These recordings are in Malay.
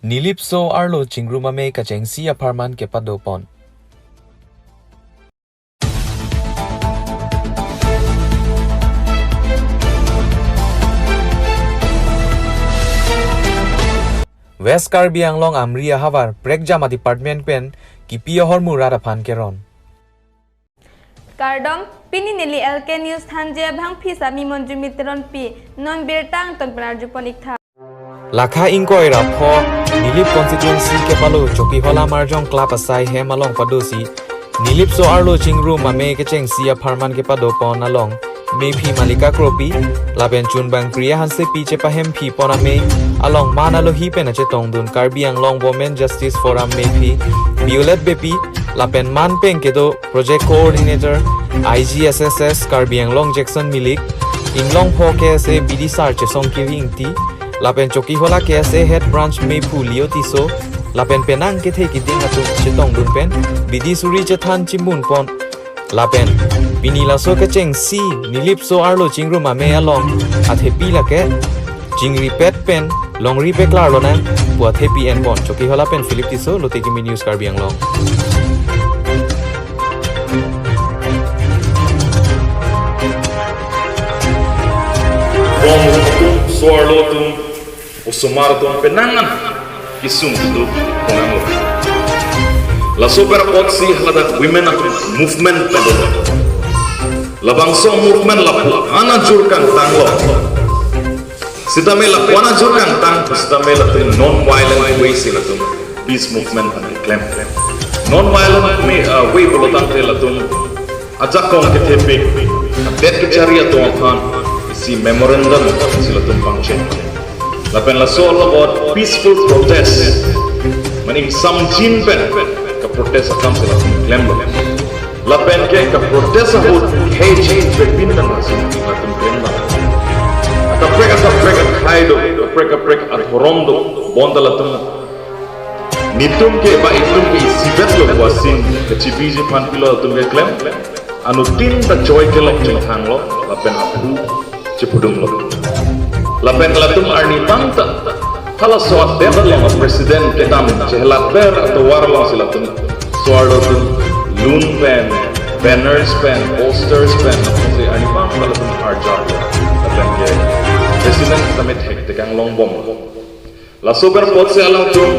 Nilipso arlo chingrumame kachengsi aparman ke padopon. West Karbi Anglong Amria Havar Prekjama Department Pen Kipia Hormu Radapan Keron. Kardom Pini Nili LK News Thanje Bhang Pisa Mimonju Mitron Pi Non Birtang Ton Penarjuponik Tha. Lakha Inkoi Rapho Nilip Constituency Kepalo Choki Hola Marjong Club Asai Hemalong Padosi Nilipso Arlo Chingru Mame Kecheng Sia Parman Kepadopon Along Mepi Malika Kropi Laben Chunbang Kriya Hanse Pi Chepahem Pi Poname Along Manalo Hipen Achetong Dun Karbi Anglong Women Justice Forum Mepi Violet Bepi Lapen Manpeng Kedo Project Coordinator IGSSS Karbi Anglong Jackson Milik Inglong Pho KSA BD Sar Chesong Kiri Ingti Lapen Choki Hola KSA Head Branch Mepu Leo Tiso Lapen Penang Kethe Kiting Atu Chetong Dun Pen BD Suri Chethan Chimun Pon Lapen Pinila So Kecheng Si Nilipso Arlo Chingru Mame Along At Happy Lake Jingri Pet Pen Long Ripe Clarlona Puat Happy and Pon Choki Hola Pen Philip Tiso Lotekimi News Karbi Anglong. Suarlotum Usumartum Penangan Isum itu Penanglo La Super Potsi Haladak Women Movement Pedolo Labangso Movement Lapu Anajurkan Tanglo Sitamela Wanajurkan Tang Sitamela Non-violent way Silatum Peace Movement and Claim Non-violent way Bolotan Telatum Ajakong Ketepik Bet Kecharia Tuapan si memorandum sila tumpang check. Lapen la solo about peaceful protest. Maning samjin pen ka protest akam sila claim lo. Lapen ke ka protest ahut hey change begin na sila tum claim na. Ata preka khaido, preka at horondo bonda la tum. Nitum ke ba itum ke sibet lo wasin ke chibiji pan pilo tum ke claim. Anu tin ta joy ke lo chithang lo lapen apu Cipudung lo. Lapen latum arni panta. Kalau soal debat yang presiden ketam cehelat ber atau warlong silatum. Soal latum loon pen, banners pen, posters pen. Si arni panta latum arjar. Lapen ke presiden kami tekang long bom. La super pot se alang tum.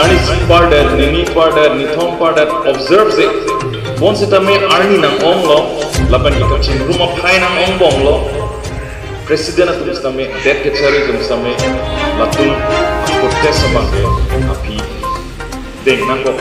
Arni pardet, nini pardet, nithom pardet observe se. Bon sita me arni nang ong lo. Lapan kita cing rumah pay nang ombong lo presiden atau istame det kecari tum istame latung protes sama api deng nang kok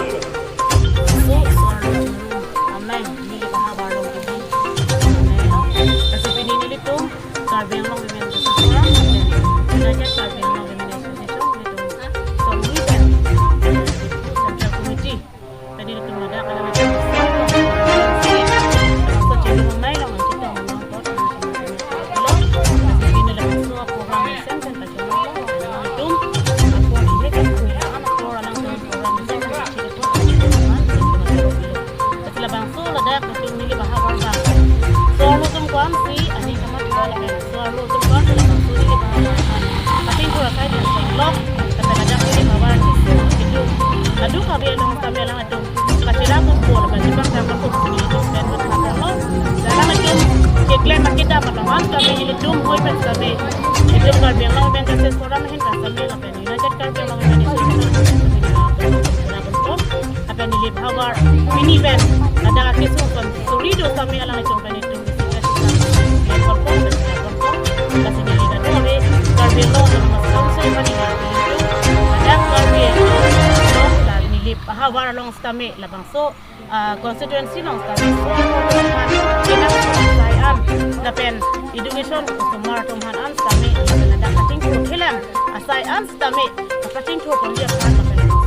constituency long stame lapen education usumar tumhan an stame ada cutting to hilam asai an stame cutting to pamja kan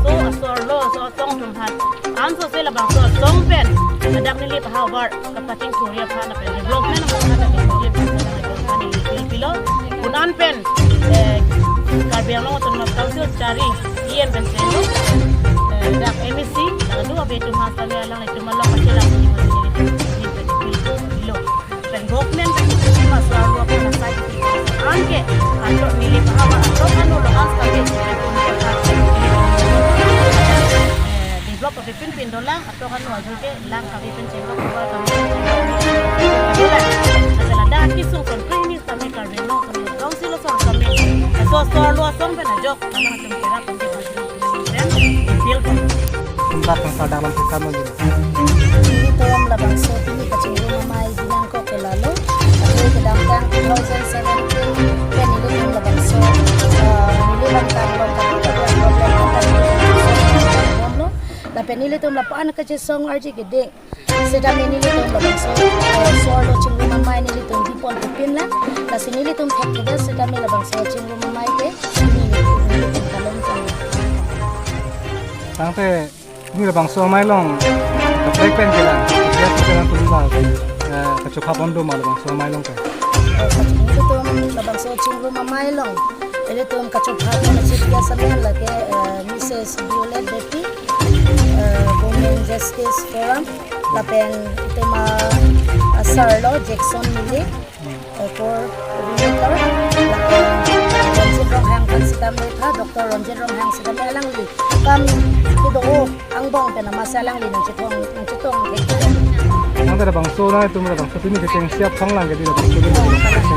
so asor lo so song tumhan an so sela bang so song pen ada nili power cutting to ria phan pen development pilo unan pen Karbi Anglong tunmat council cari ien pen selo dak MSC lalu abetu mahasiswa alang itu malok kecil lo dan government masuk luar negara angke kalau nilai bahwa kalau anu lo angka kan wajib ke lang kami pencet keluar kami bulan adalah dah kisung kan ini kami Karbi Anglong kami kau sila song kami so luas song pen ajok kami macam kira kami dan feel tempat yang dalam kamu ini. Ini tuam labang so ini kacang mamai binang ko ke lalu aku kedang 2017 kan ini tuam labang so ini lang Karbi la penili tum la pan ka che song arji ke de seda menili tum la bang so lo chingu mamai nili tum dipon ke pin la sinili tum thek ke seda me la bang so chingu mamai ke nili tum kalong kan Tangte ni bang so mai long ka plek pen ke lan ya ke lan tum ba ka chokha bondo mal bang so mai long ka nili tum la bang so chingu mamai long ele tum ka chokha na chit ya samen la ke Mrs. Violet Betty Women Justice Forum lapen ito Sarlo Jackson Mili for Rinator lapen Ronjit Ronghang kan si kami tha Dr. Ronjit Ronghang si kami alang li kami kido ang bong na masalang li ng chitong Nang bang so na tum bang so tini ke cheng siap phang lang ke di bang so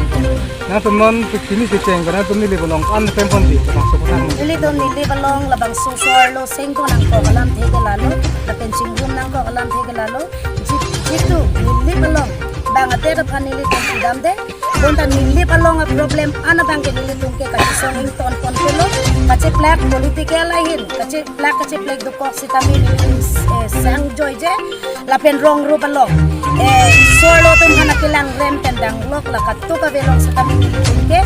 na tum non tini ke cheng na tum ni le bolong an tempon di bang so patang Ili tum ni balong labang susarlo sengko nang ko kalam thege lalo lapen chinggum nang ko kalam thege lalo jitu nili balong bang ate phanili tum sidam de bonta nili balong a problem ana bang ke nili tum ke kachi songing ton kon pelo kachi plak political lain kachi plak do kok sitami sang joy je lapen rong ru balong solo tum hana kilang rem tendang lok la katu ka belong sitami nili tum ke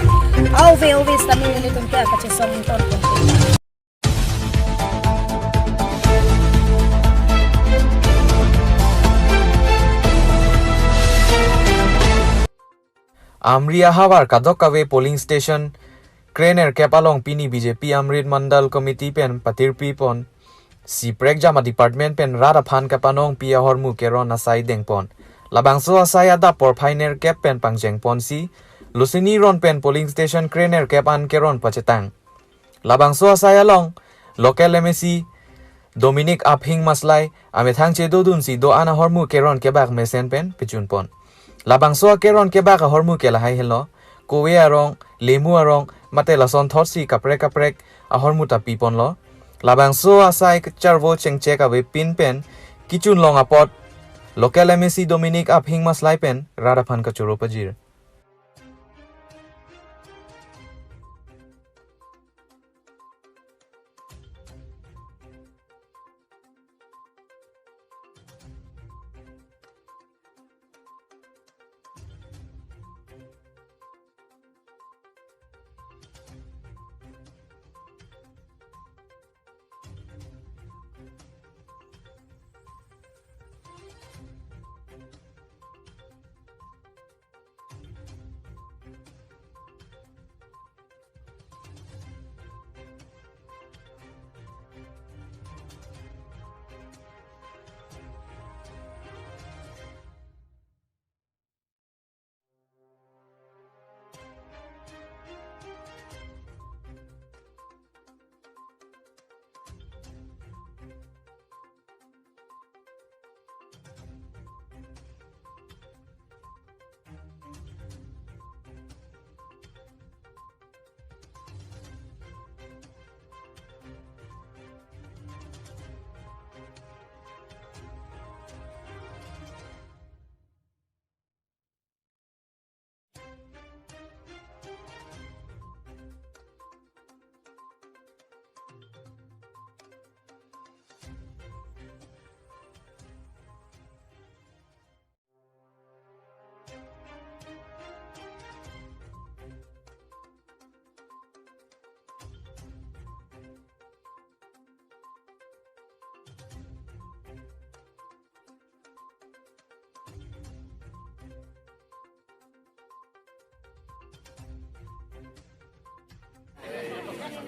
au ve sitami nili tum ke kachi songing ton kon pelo Amriya Hawar Kadokave polling station Krener Kepalong Pini BJP Amrit Mandal Committee pen Patir Pipon Si Prekjama Department pen Radaphan Kapanong Pia Hormu Keron Asai Dengpon Labangso Asai Ada por Pioneer Kep pen Pangjeng Ponsi Lusini Ron pen polling station Krener Kepan Keron Pachetang Labangso Asai Along Local MSC Dominic Aphing Maslai Amethang Chedodun si Do Ana Hormu Keron Kebak Mesen pen Pichunpon Labangso keron ke ba ka hormu ke lahai hello kowe arong lemu arong mate lason thorsi kaprek a hormu ta pipon lo labangso asai charvo chengche ka we pin pen kichun long apot local MSC Dominic Aphing Maslai pen Radaphan ka choro pajir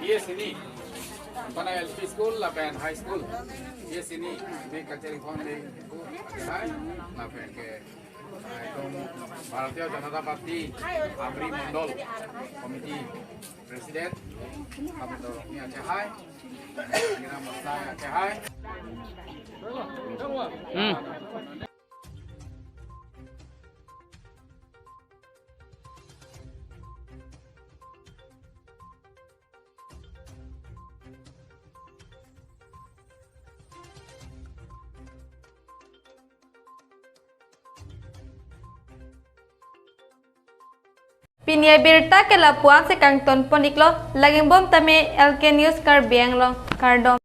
Yes, ini. Pana LP school, lapen high school. Yes, ini. Make a telephone day. Hai, lapen ke. Itong Bharatiya Janata Party, Amri Mandal, Committee President. Kami dorong ni Aceh Hai. Kira masa Aceh Hai. Pinya birta ke lapuan se kang ton poniklo laging bom tame LK News Karbi Anglong Kardom